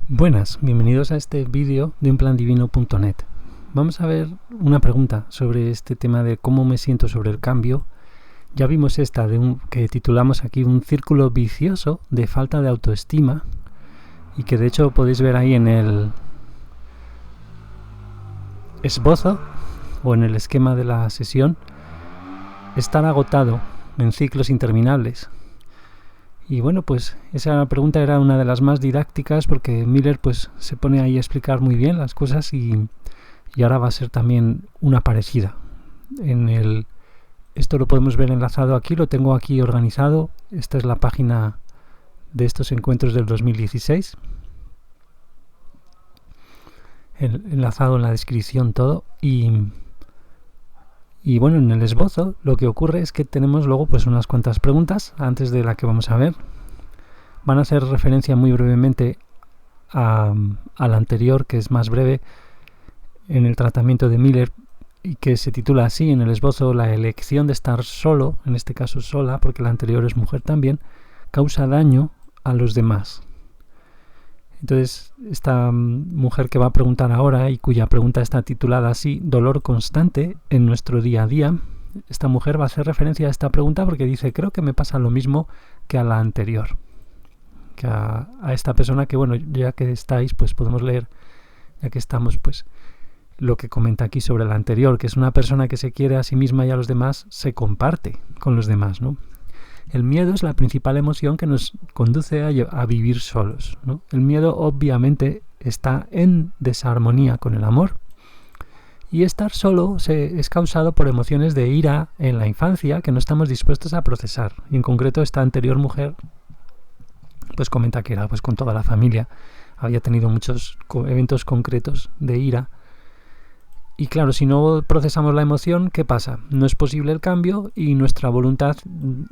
Buenas, bienvenidos a este vídeo de unplandivino.net. Vamos a ver una pregunta sobre este tema de cómo me siento sobre el cambio. Ya vimos esta que titulamos aquí un círculo vicioso de falta de autoestima y que de hecho podéis ver ahí en el esbozo o en el esquema de la sesión, estar agotado en ciclos interminables. Y bueno, pues esa pregunta era una de las más didácticas porque Miller pues se pone ahí a explicar muy bien las cosas y ahora va a ser también una parecida. Esto lo podemos ver enlazado aquí, lo tengo aquí organizado. Esta es la página de estos encuentros del 2016. Enlazado en la descripción todo y bueno, en el esbozo lo que ocurre es que tenemos luego pues unas cuantas preguntas antes de la que vamos a ver. Van a hacer referencia muy brevemente a la anterior, que es más breve en el tratamiento de Miller y que se titula así en el esbozo: la elección de estar solo, en este caso sola, porque la anterior es mujer también, causa daño a los demás. Entonces, esta mujer que va a preguntar ahora y cuya pregunta está titulada así, dolor constante en nuestro día a día, esta mujer va a hacer referencia a esta pregunta porque dice, creo que me pasa lo mismo que a la anterior, que a esta persona que, bueno, ya que estáis, pues podemos leer, ya que estamos, pues lo que comenta aquí sobre la anterior, que es una persona que se quiere a sí misma y a los demás, se comparte con los demás, ¿no? El miedo es la principal emoción que nos conduce a vivir solos, ¿no? El miedo obviamente está en desarmonía con el amor y estar solo es causado por emociones de ira en la infancia que no estamos dispuestos a procesar. Y en concreto esta anterior mujer pues comenta que era pues con toda la familia, había tenido muchos eventos concretos de ira. Y claro, si no procesamos la emoción, ¿qué pasa? No es posible el cambio y nuestra voluntad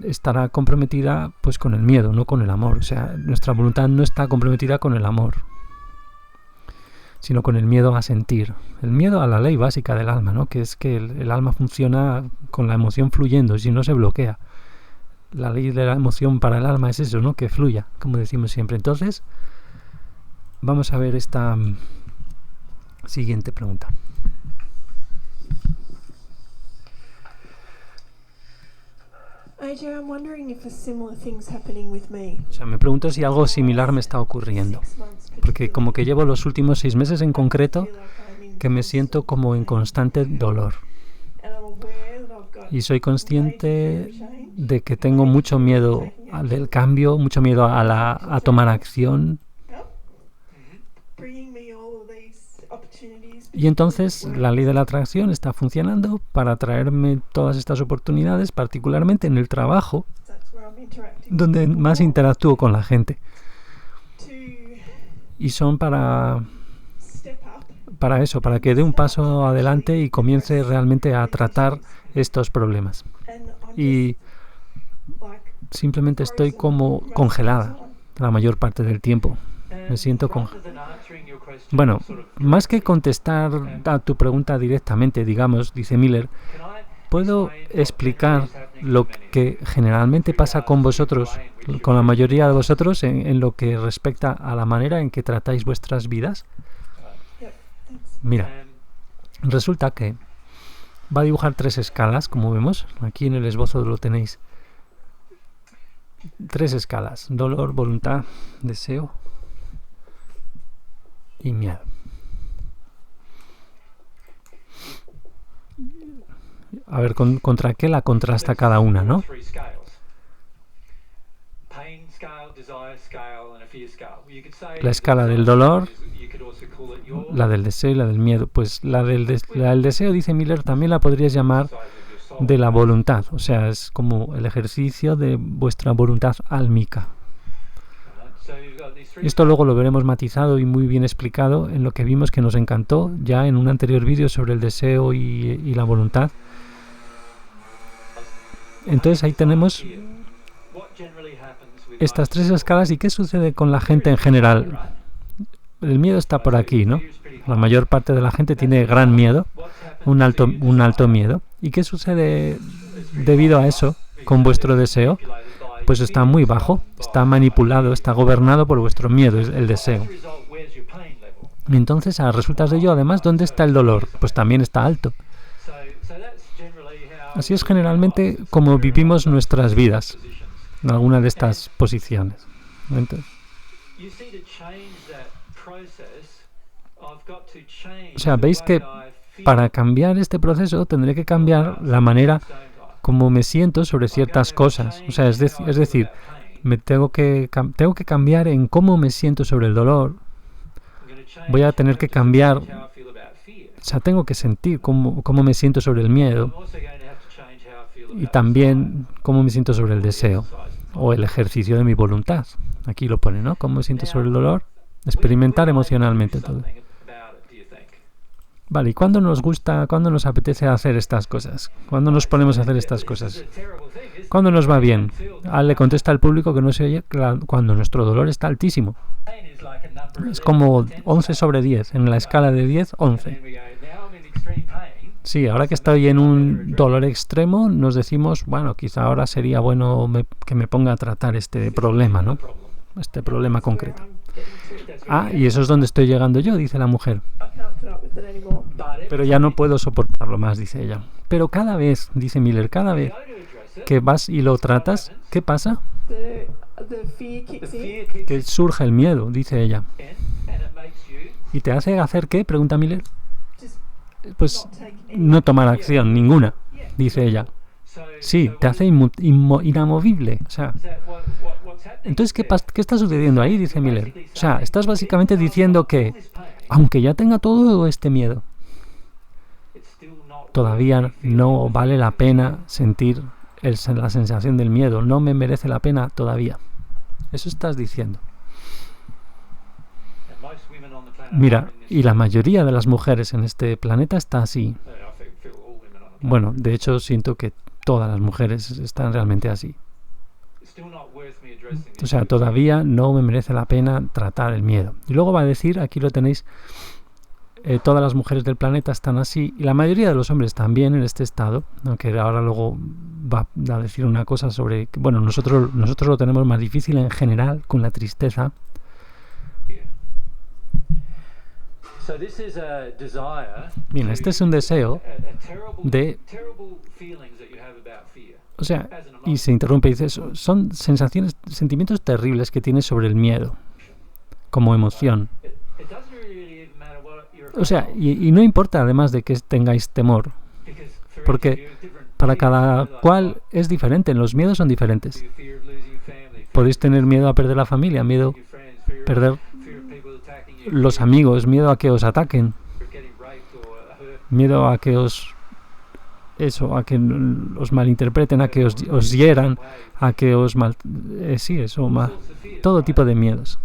estará comprometida pues con el miedo, no con el amor. O sea, nuestra voluntad no está comprometida con el amor, sino con el miedo a sentir. El miedo a la ley básica del alma, ¿no? Que es que el alma funciona con la emoción fluyendo, si no se bloquea. La ley de la emoción para el alma es eso, ¿no? Que fluya, como decimos siempre. Entonces, vamos a ver esta siguiente pregunta. AJ, I'm wondering if a similar thing's happening with me. O sea, me pregunto si algo similar me está ocurriendo, porque como que llevo los últimos 6 meses en concreto que me siento como en constante dolor y soy consciente de que tengo mucho miedo del cambio, mucho miedo a tomar acción. Y entonces la ley de la atracción está funcionando para traerme todas estas oportunidades, particularmente en el trabajo, donde más interactúo con la gente. Y son para eso, para que dé un paso adelante y comience realmente a tratar estos problemas. Y simplemente estoy como congelada la mayor parte del tiempo. Me siento Bueno, más que contestar a tu pregunta directamente, digamos, dice Miller, ¿puedo explicar lo que generalmente pasa con vosotros, con la mayoría de vosotros, en lo que respecta a la manera en que tratáis vuestras vidas? Mira, resulta que va a dibujar 3 escalas, como vemos, aquí en el esbozo lo tenéis. 3 escalas: dolor, voluntad, deseo y miedo. A ver, ¿contra qué la contrasta cada una, no? La escala del dolor, la del deseo y la del miedo. Pues la del deseo, dice Miller, también la podrías llamar de la voluntad. O sea, es como el ejercicio de vuestra voluntad álmica. Esto luego lo veremos matizado y muy bien explicado en lo que vimos que nos encantó ya en un anterior vídeo sobre el deseo y la voluntad. Entonces ahí tenemos estas 3 escalas. ¿Y qué sucede con la gente en general? El miedo está por aquí, ¿no? La mayor parte de la gente tiene gran miedo, un alto miedo. ¿Y qué sucede debido a eso con vuestro deseo? Pues está muy bajo, está manipulado, está gobernado por vuestro miedo, el deseo. Y entonces, a resultas de ello, además, ¿dónde está el dolor? Pues también está alto. Así es generalmente como vivimos nuestras vidas, en alguna de estas posiciones. Entonces, o sea, veis que para cambiar este proceso tendré que cambiar la manera como me siento sobre ciertas cosas. O sea, es decir, tengo que cambiar en cómo me siento sobre el dolor. Voy a tener que cambiar, o sea, tengo que sentir cómo me siento sobre el miedo y también cómo me siento sobre el deseo o el ejercicio de mi voluntad. Aquí lo pone, ¿no? Cómo me siento sobre el dolor, experimentar emocionalmente todo. Vale, ¿y cuándo nos gusta, cuándo nos apetece hacer estas cosas? ¿Cuándo nos ponemos a hacer estas cosas? ¿Cuándo nos va bien? Le contesta al público que no se oye cuando nuestro dolor está altísimo. Es como 11 sobre 10. En la escala de 10, 11. Sí, ahora que estoy en un dolor extremo, nos decimos, bueno, quizá ahora sería bueno que me ponga a tratar este problema, ¿no? Este problema concreto. Y eso es donde estoy llegando yo, dice la mujer. Pero ya no puedo soportarlo más, dice ella. Pero cada vez, dice Miller, cada vez que vas y lo tratas, ¿qué pasa? Que surge el miedo, dice ella. ¿Y te hace hacer qué? Pregunta Miller. Pues no tomar acción ninguna, dice ella. Sí, te hace inamovible. O sea, entonces, ¿qué está sucediendo ahí? Dice Miller. O sea, estás básicamente diciendo que, aunque ya tenga todo este miedo, todavía no vale la pena sentir la sensación del miedo. No me merece la pena todavía. Eso estás diciendo. Mira, y la mayoría de las mujeres en este planeta está así. Bueno, de hecho siento que todas las mujeres están realmente así. O sea, todavía no me merece la pena tratar el miedo. Y luego va a decir, aquí lo tenéis, todas las mujeres del planeta están así, y la mayoría de los hombres también en este estado, aunque ahora luego va a decir una cosa sobre, bueno, nosotros lo tenemos más difícil en general con la tristeza. Bien, este es un deseo de... O sea, y se interrumpe y dice, son sentimientos terribles que tienes sobre el miedo, como emoción. O sea, y no importa además de que tengáis temor, porque para cada cual es diferente, los miedos son diferentes. Podéis tener miedo a perder la familia, miedo a perder los amigos, miedo a que os ataquen, miedo a que os malinterpreten, a que os hieran, a que os todo tipo de miedos.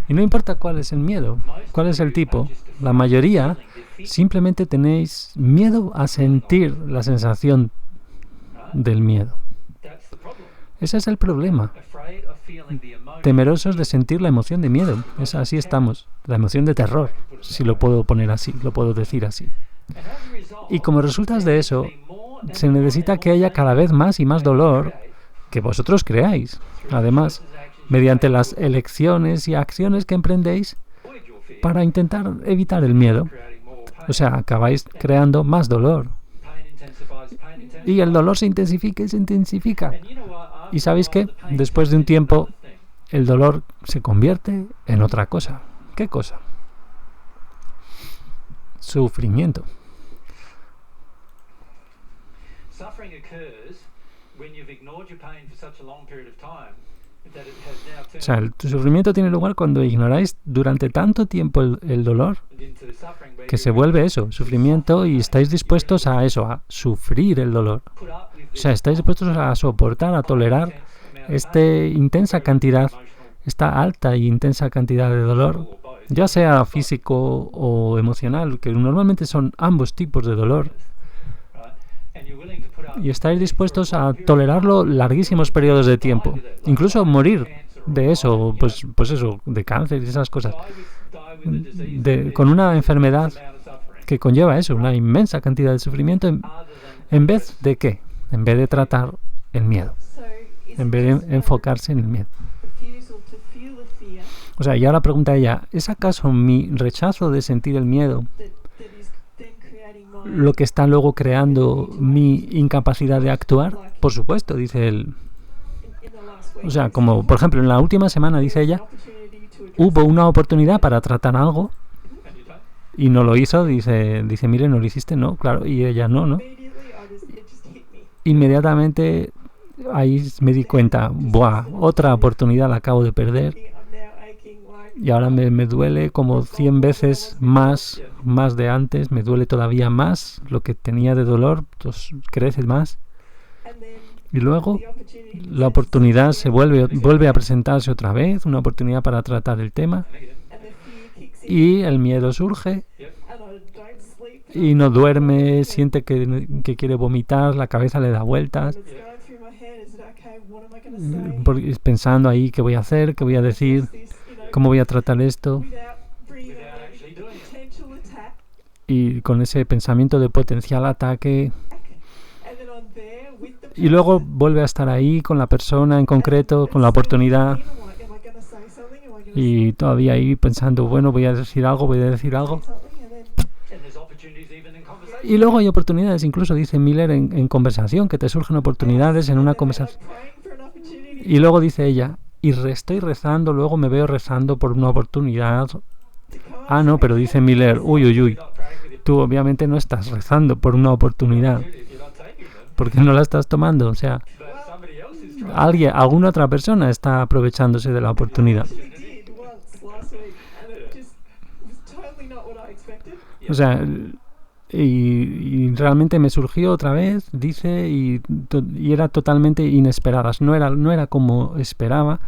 Y no importa cuál es el miedo, cuál es el tipo, la mayoría simplemente tenéis miedo a sentir la sensación del miedo. Ese es el problema. Temerosos de sentir la emoción de miedo. Así estamos. La emoción de terror, si lo puedo poner así, lo puedo decir así. Y como resultas de eso, se necesita que haya cada vez más y más dolor que vosotros creáis. Además, mediante las elecciones y acciones que emprendéis para intentar evitar el miedo. O sea, acabáis creando más dolor. Y el dolor se intensifica y se intensifica. ¿Y sabéis qué? Después de un tiempo, el dolor se convierte en otra cosa. ¿Qué cosa? Sufrimiento. O sea, el sufrimiento tiene lugar cuando ignoráis durante tanto tiempo el dolor que se vuelve eso, sufrimiento, y estáis dispuestos a eso, a sufrir el dolor. O sea, estáis dispuestos a soportar, a tolerar esta alta y intensa cantidad de dolor, ya sea físico o emocional, que normalmente son ambos tipos de dolor. Y estáis dispuestos a tolerarlo larguísimos periodos de tiempo, incluso morir de eso, pues eso, de cáncer y esas cosas, con una enfermedad que conlleva eso, una inmensa cantidad de sufrimiento, en vez de ¿qué? En vez de tratar el miedo, en vez de enfocarse en el miedo. O sea, y ahora pregunta ella, ¿es acaso mi rechazo de sentir el miedo that is then creating my lo que está luego creando mi incapacidad de actuar? Por supuesto, dice él. in the last week? O sea, como por ejemplo en la última semana, dice ella, hubo una oportunidad para tratar algo y no lo hizo. Dice, mire, no lo hiciste, no, claro. Y ella, no. Immediately, it just hit me. Inmediatamente ahí me di cuenta, ¡buah! Otra oportunidad la acabo de perder. I'm now aching like Y ahora me duele como 100 veces más de antes. Me duele todavía más lo que tenía de dolor, pues crece más. and then Y luego the opportunity la oportunidad se vuelve a presentarse otra vez, una oportunidad para tratar el tema. and the fear kicks in Y el miedo surge and I don't sleep. y no duerme, siente que quiere vomitar, la cabeza le da vueltas, And it's going through my head. Is it okay? What am I going to say? pensando ahí qué voy a hacer, qué voy a decir, Is this, cómo voy a tratar esto. without bringing up a potential attack, Y con ese pensamiento de potencial ataque. and then I'm there with the Y luego person, vuelve a estar ahí con la persona en concreto, con la oportunidad. and I'm like, am I going to say something? Am I going to Y todavía ahí pensando, bueno, voy a decir algo. say something? And then And there's opportunities even in conversation. Y luego hay oportunidades, incluso dice Miller, en conversación, que te surgen oportunidades en una conversación. I'm praying for an opportunity Y luego dice ella, y estoy rezando, luego me veo rezando por una oportunidad. to come. Ah, no, pero dice Miller, uy. You're not praying with your Tú obviamente no estás rezando por una oportunidad, opportunity if you're not taking them, porque no la estás tomando. O sea, but somebody else is trying. alguna otra persona está aprovechándose de la oportunidad. We did once last week, and it just was totally not what I expected. O sea, y realmente me surgió otra vez, dice, y era totalmente inesperadas. No era como esperaba.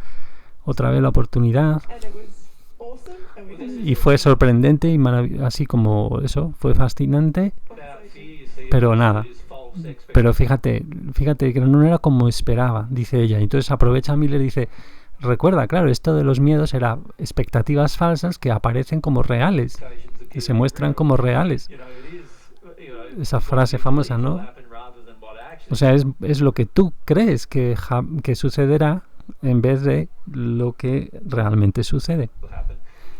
Otra vez la oportunidad. And it was awesome. And we just Y fue sorprendente y así como eso, fue fascinante. Without fear, see, Pero nada. is false expectation. Pero fíjate que no era como esperaba, dice ella. Entonces aprovecha Miller y dice, recuerda, claro, esto de los miedos era expectativas falsas que aparecen como reales, que se muestran como reales. You know, it is, you know, Esa frase famosa, ¿no? happen rather than what actually O sea, es lo que tú crees que sucederá en vez de lo que realmente sucede. will happen.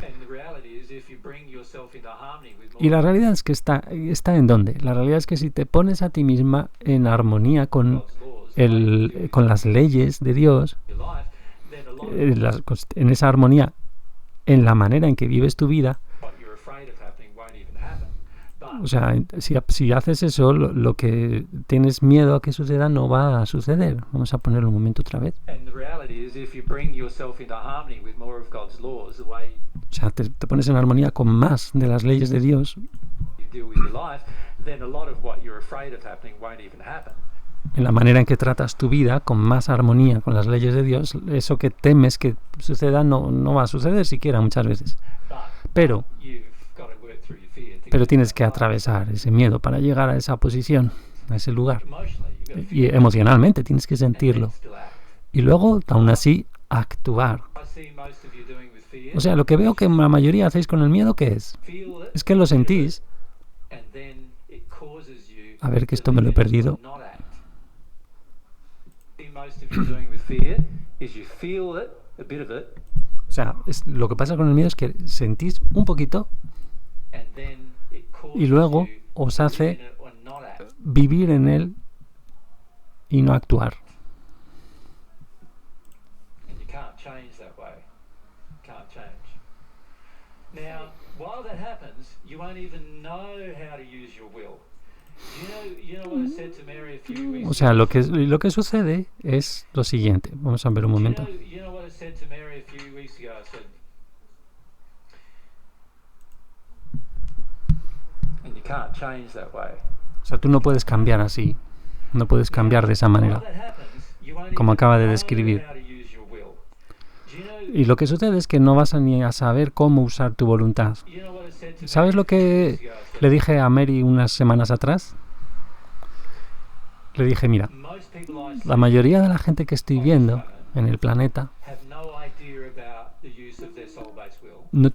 And the reality is, if you bring yourself into harmony with Y la more realidad es que está ¿en dónde? La realidad es que si te pones a ti misma en armonía con, God's laws, con las leyes de Dios, your life, then a lot of en esa armonía, en la manera en que vives tu vida, what you're afraid of happening won't even happen. But o sea, si haces eso, lo que tienes miedo a que suceda no va a suceder. Vamos a ponerlo un momento otra vez. and the reality is, if you bring yourself into harmony with more of God's laws, the way O sea, te pones en armonía con más de las leyes de Dios, you deal with your life, then a lot of what you're afraid of happening won't even happen. en la manera en que tratas tu vida, con más armonía con las leyes de Dios, eso que temes que suceda no va a suceder siquiera muchas veces. But Pero you've got to work through your fear to pero get tienes to que that life. atravesar ese miedo para llegar a esa posición, a ese lugar. Emotionally, you've got to Y feel it emocionalmente tienes que and then sentirlo. still act. Y luego, aún así, actuar. I see most of you doing with fear. O sea, lo que veo que la mayoría hacéis con el miedo, ¿qué es? Feel it, Es que lo sentís. and then it causes you A ver, que to esto me lo he then perdido. not act. See most of you doing with fear is you feel it, a bit of it, O sea, lo que pasa con el miedo es que sentís un poquito and then it causes y luego you os to live hace in it or not act. vivir en él y no actuar. And you can't change that way. Can't change. Now, while that happens, you won't even know how to use your will. You know what I said to Mary a few weeks O sea, lo que sucede es lo siguiente. Vamos a ver un ago? momento. You know what I said to Mary a few weeks ago? I said, and you can't change that way. O sea, tú no puedes cambiar así. No puedes cambiar de esa manera. While that happens, you won't Como even acaba de know describir. how to use your will. Y lo que sucede es que no vas ni a saber cómo usar tu voluntad. You know what I said to ¿Sabes Mary lo a few que weeks ago? I said, le dije a Mary unas semanas atrás? Le dije, mira, most people I see la mayoría de la gente que estoy viendo en el planeta have no idea about the use of their soul-based will. no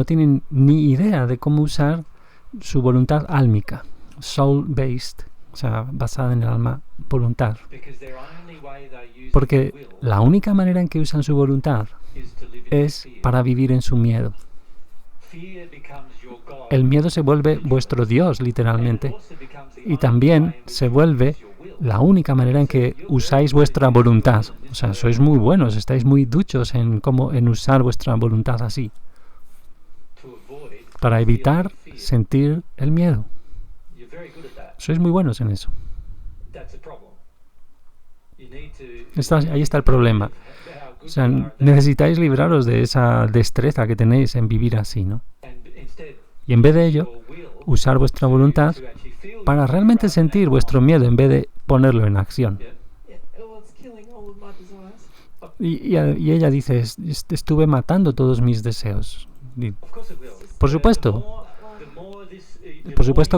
tienen ni idea de cómo usar su voluntad álmica, soul-based, o sea, basada en el alma, voluntad. Because their only way they use Porque their will la única manera en que usan su voluntad is to live in es para vivir en su miedo. El miedo se vuelve vuestro Dios, literalmente. Y también se vuelve la única manera en que usáis vuestra voluntad. O sea, sois muy buenos, estáis muy duchos en usar vuestra voluntad así, para evitar sentir el miedo. Sois muy buenos en eso. Ahí está el problema. O sea, necesitáis libraros de esa destreza que tenéis en vivir así, ¿no? Y en vez de ello, usar vuestra voluntad para realmente sentir vuestro miedo en vez de ponerlo en acción. Y ella dice, estuve matando todos mis deseos. Y, por supuesto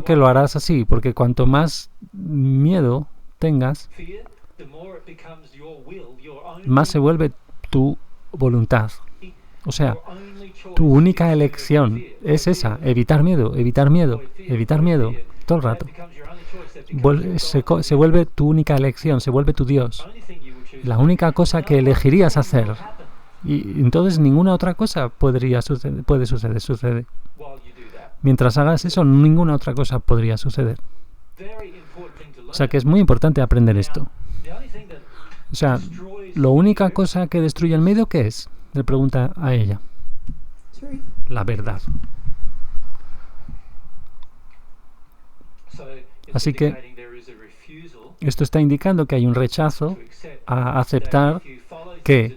que lo harás así, porque cuanto más miedo tengas, más se vuelve tu voluntad. O sea, tu única elección es esa, evitar miedo, todo el rato. Se vuelve tu única elección, se vuelve tu Dios. La única cosa que elegirías hacer. Y entonces ninguna otra cosa puede suceder. Mientras hagas eso, ninguna otra cosa podría suceder. O sea que es muy importante aprender esto. O sea, la única cosa que destruye el miedo, ¿qué es? Le pregunta a ella. La verdad. Así que esto está indicando que hay un rechazo a aceptar que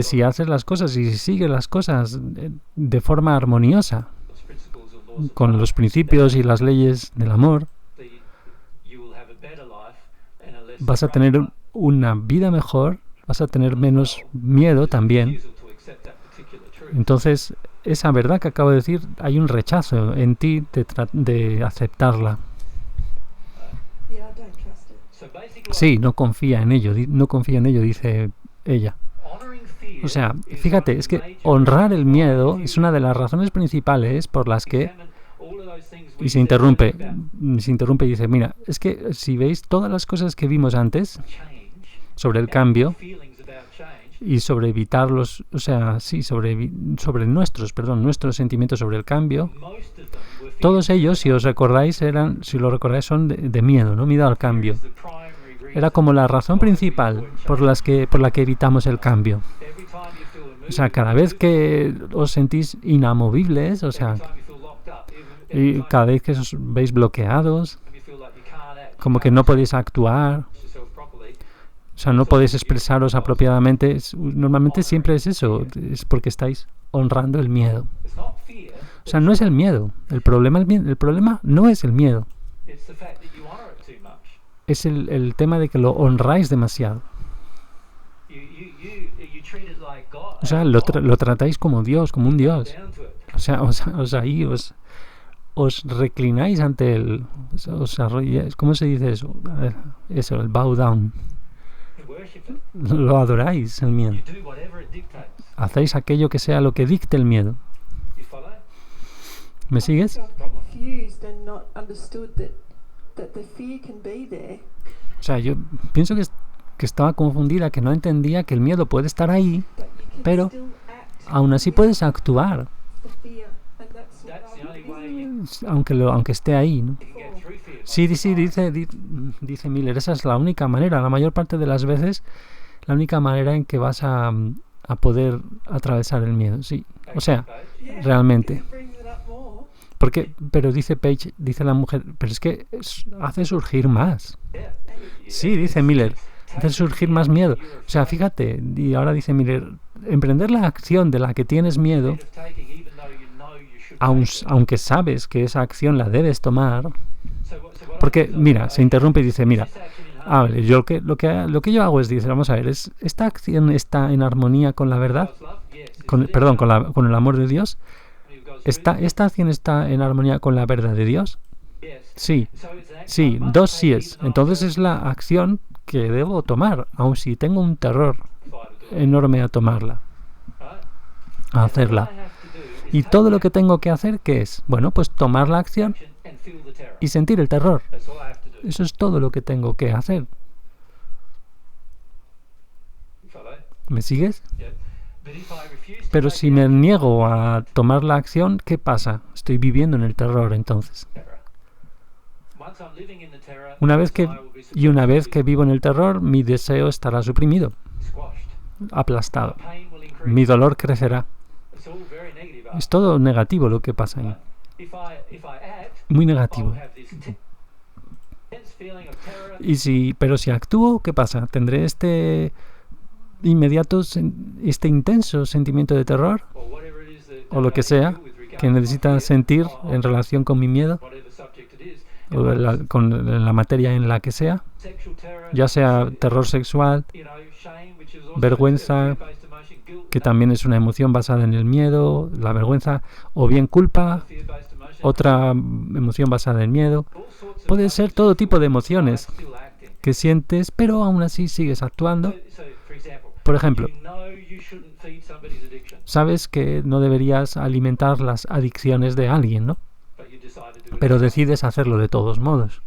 si haces las cosas y si sigues las cosas de forma armoniosa, con los principios y las leyes del amor, vas a tener una vida mejor, vas a tener menos miedo también. Entonces, esa verdad que acabo de decir, hay un rechazo en ti de aceptarla. Sí, no confía en ello, dice ella. O sea, fíjate, es que honrar el miedo es una de las razones principales por las que... Y se interrumpe y dice, mira, es que si veis todas las cosas que vimos antes sobre el cambio y sobre evitarlos, o sea, sí, sobre nuestros sentimientos sobre el cambio, todos ellos, si lo recordáis, son de miedo, ¿no? Miedo al cambio. Era como la razón principal por la que evitamos el cambio. O sea, cada vez que os sentís inamovibles, o sea, y cada vez que os veis bloqueados, como que no podéis actuar, o sea, no podéis expresaros apropiadamente, normalmente siempre es eso, es porque estáis honrando el miedo. O sea, no es el miedo, el problema no es el miedo, es el tema de que lo honráis demasiado. O sea, lo tratáis como Dios, como un Dios. O sea, ahí os reclináis ante él, os arrodilláis, ¿cómo se dice eso? Eso, el bow down. Lo adoráis, el miedo. Hacéis aquello que sea lo que dicte el miedo. ¿Me sigues? O sea, yo pienso que estaba confundida, que no entendía que el miedo puede estar ahí, pero aún así puedes actuar, aunque esté ahí, ¿no? Sí, dice Miller, esa es la única manera, la mayor parte de las veces, la única manera en que vas a poder atravesar el miedo, sí. O sea, realmente. Pero dice Paige, dice la mujer, pero es que hace surgir más. Sí, dice Miller, hace surgir más miedo. O sea, fíjate, y ahora dice Miller, emprender la acción de la que tienes miedo, aunque sabes que esa acción la debes tomar, porque, mira, se interrumpe y dice, mira, lo que yo hago es, dice, vamos a ver, ¿esta acción está en armonía con la verdad? Con el amor de Dios. ¿Esta acción está en armonía con la verdad de Dios? Sí, dos síes. Entonces es la acción que debo tomar, aun si tengo un terror enorme a tomarla, a hacerla. Y todo lo que tengo que hacer, ¿qué es? Bueno, pues tomar la acción y sentir el terror. Eso es todo lo que tengo que hacer. ¿Me sigues? Pero si me niego a tomar la acción, ¿qué pasa? Estoy viviendo en el terror entonces. Una vez que vivo en el terror, mi deseo estará suprimido, aplastado. Mi dolor crecerá. Es todo negativo lo que pasa ahí. Muy negativo. Pero si actúo, ¿qué pasa? ¿Tendré este intenso sentimiento de terror? O lo que sea que necesita sentir en relación con mi miedo, o con la materia en la que sea, ya sea terror sexual, vergüenza, que también es una emoción basada en el miedo, la vergüenza, o bien culpa, otra emoción basada en miedo. Puede ser todo tipo de emociones que sientes, pero aún así sigues actuando. Por ejemplo, sabes que no deberías alimentar las adicciones de alguien, ¿no? Pero decides hacerlo de todos modos.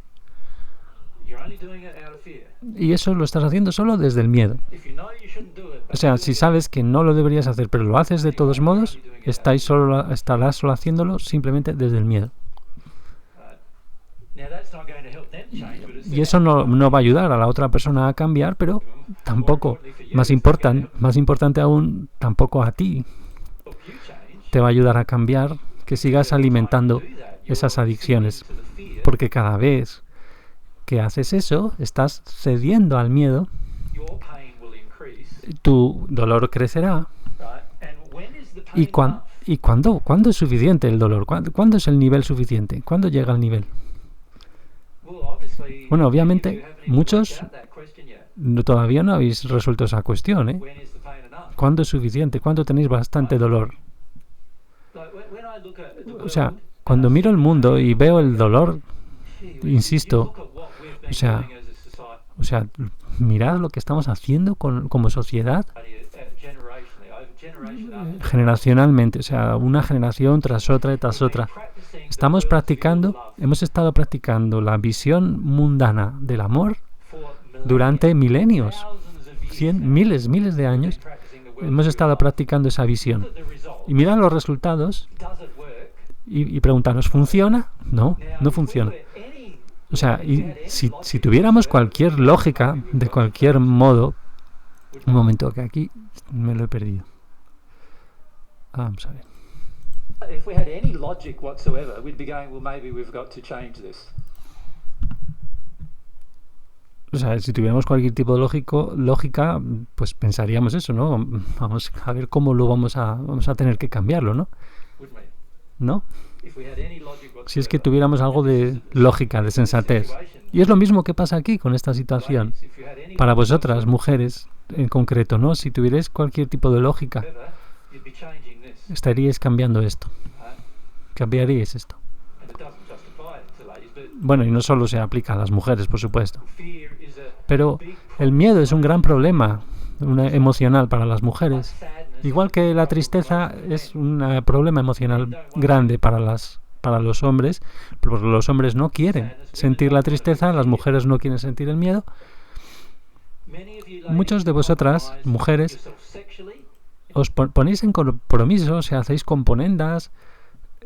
Y eso lo estás haciendo solo desde el miedo. O sea, si sabes que no lo deberías hacer, pero lo haces de todos modos, estarás solo haciéndolo simplemente desde el miedo. Y eso no va a ayudar a la otra persona a cambiar, pero tampoco, más importante aún, tampoco a ti te va a ayudar a cambiar que sigas alimentando esas adicciones. Porque cada vez que haces eso, estás cediendo al miedo, tu dolor crecerá. ¿Y cuándo es suficiente el dolor? ¿Cuándo es el nivel suficiente? ¿Cuándo llega al nivel? Bueno, obviamente, muchos todavía no habéis resuelto esa cuestión, ¿eh? ¿Cuándo es suficiente? ¿Cuándo tenéis bastante dolor? O sea, cuando miro el mundo y veo el dolor, insisto, o sea, mirad lo que estamos haciendo como sociedad generacionalmente, o sea, una generación tras otra y tras otra. Hemos estado practicando la visión mundana del amor durante milenios, miles de años. Hemos estado practicando esa visión. Y mirad los resultados y preguntaros, ¿funciona? No, no funciona. O sea, si tuviéramos cualquier lógica, de cualquier modo... Un momento, que aquí me lo he perdido. Vamos a ver. If we had any logic whatsoever, we'd be going, well, maybe we've got to change this. O sea, si tuviéramos cualquier tipo de lógica, pues pensaríamos eso, ¿no? Vamos a ver cómo lo vamos a tener que cambiarlo, ¿no? ¿No? Si es que tuviéramos algo de lógica, de sensatez. Y es lo mismo que pasa aquí con esta situación. Para vosotras, mujeres, en concreto, ¿no? Si tuvierais cualquier tipo de lógica, estaríais cambiando esto. Cambiaríais esto. Bueno, y no solo se aplica a las mujeres, por supuesto. Pero el miedo es un gran problema emocional para las mujeres. Igual que la tristeza es un problema emocional grande para los hombres, porque los hombres no quieren sentir la tristeza, las mujeres no quieren sentir el miedo. Muchos de vosotras, mujeres, os ponéis en compromiso, o sea, hacéis componendas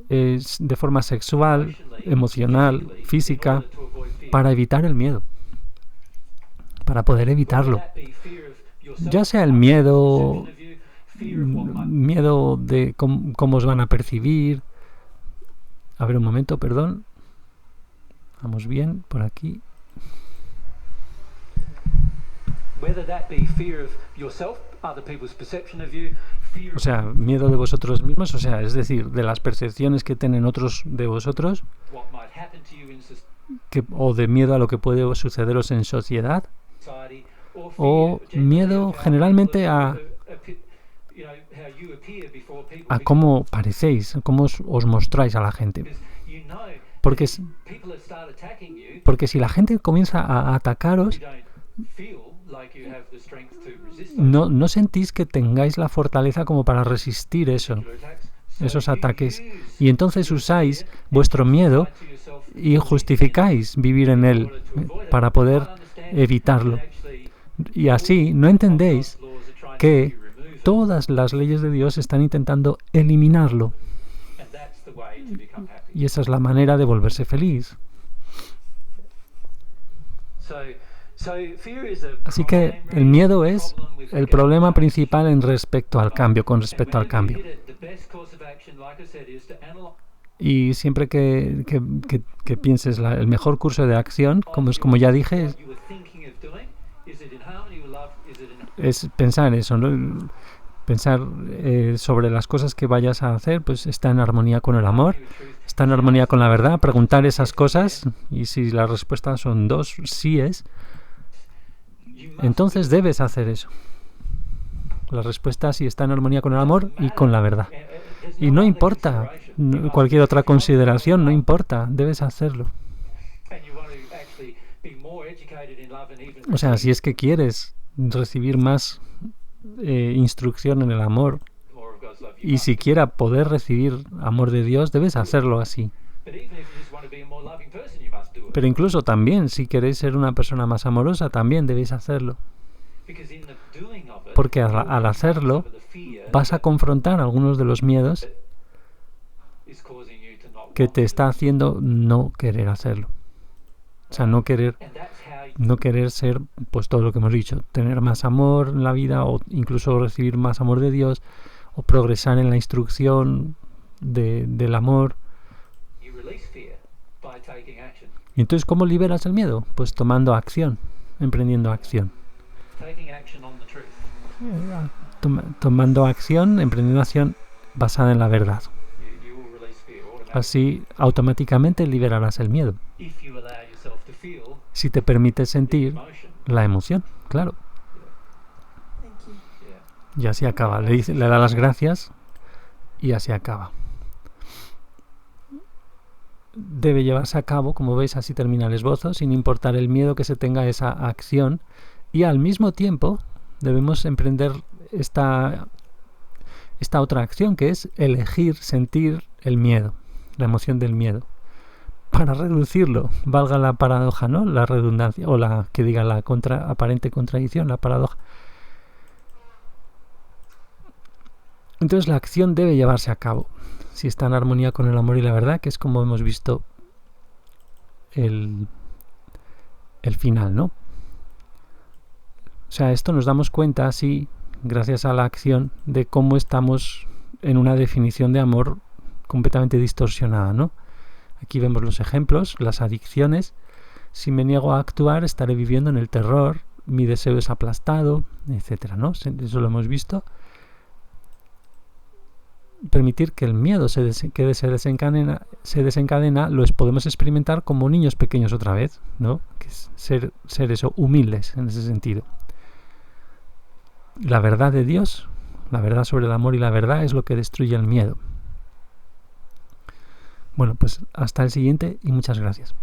de forma sexual, emocional, física, para evitar el miedo, para poder evitarlo. Ya sea el miedo de cómo os van a percibir. A ver, un momento, perdón. Vamos bien, por aquí. O sea, miedo de vosotros mismos, o sea, es decir, de las percepciones que tienen otros de vosotros, o de miedo a lo que puede sucederos en sociedad, o miedo generalmente a cómo parecéis, cómo os mostráis a la gente. Porque si la gente comienza a atacaros, no sentís que tengáis la fortaleza como para resistir esos ataques. Y entonces usáis vuestro miedo y justificáis vivir en él para poder evitarlo. Y así no entendéis que todas las leyes de Dios están intentando eliminarlo. And that's the way to become happy. Y esa es la manera de volverse feliz. So fear is a Así que el miedo es el problema principal en respecto al cambio, con respecto al cambio. Y siempre que pienses el mejor curso de acción, como ya dije, es pensar eso, ¿no? Pensar sobre las cosas que vayas a hacer, pues está en armonía con el amor, está en armonía con la verdad, preguntar esas cosas, y si la respuesta son dos, sí es, entonces debes hacer eso. La respuesta sí está en armonía con el amor y con la verdad. Y no importa cualquier otra consideración, no importa, debes hacerlo. O sea, si es que quieres recibir más instrucción en el amor y siquiera poder recibir amor de Dios, debes hacerlo así. Pero incluso también, si queréis ser una persona más amorosa, también debéis hacerlo. Porque al hacerlo, vas a confrontar algunos de los miedos que te está haciendo no querer hacerlo. O sea, no querer ser, pues todo lo que hemos dicho, tener más amor en la vida o incluso recibir más amor de Dios o progresar en la instrucción del amor. Y entonces, ¿cómo liberas el miedo? Pues tomando acción, emprendiendo acción. Tomando acción, emprendiendo acción basada en la verdad. Así automáticamente liberarás el miedo. Si te permites sentir la emoción, claro. Y así acaba. Le da las gracias y así acaba. Debe llevarse a cabo, como veis, así termina el esbozo, sin importar el miedo que se tenga a esa acción. Y al mismo tiempo debemos emprender esta otra acción, que es elegir sentir el miedo, la emoción del miedo, para reducirlo, valga la paradoja, ¿no? La redundancia, o la aparente contradicción, la paradoja. Entonces la acción debe llevarse a cabo, si está en armonía con el amor y la verdad, que es como hemos visto el final, ¿no? O sea, esto nos damos cuenta así, gracias a la acción, de cómo estamos en una definición de amor completamente distorsionada, ¿no? Aquí vemos los ejemplos, las adicciones. Si me niego a actuar, estaré viviendo en el terror, mi deseo es aplastado, etcétera, ¿no? Eso lo hemos visto. Permitir que el miedo se desencadena, lo podemos experimentar como niños pequeños otra vez, ¿no? Que es ser eso, humildes en ese sentido. La verdad de Dios, la verdad sobre el amor y la verdad es lo que destruye el miedo. Bueno, pues hasta el siguiente y muchas gracias.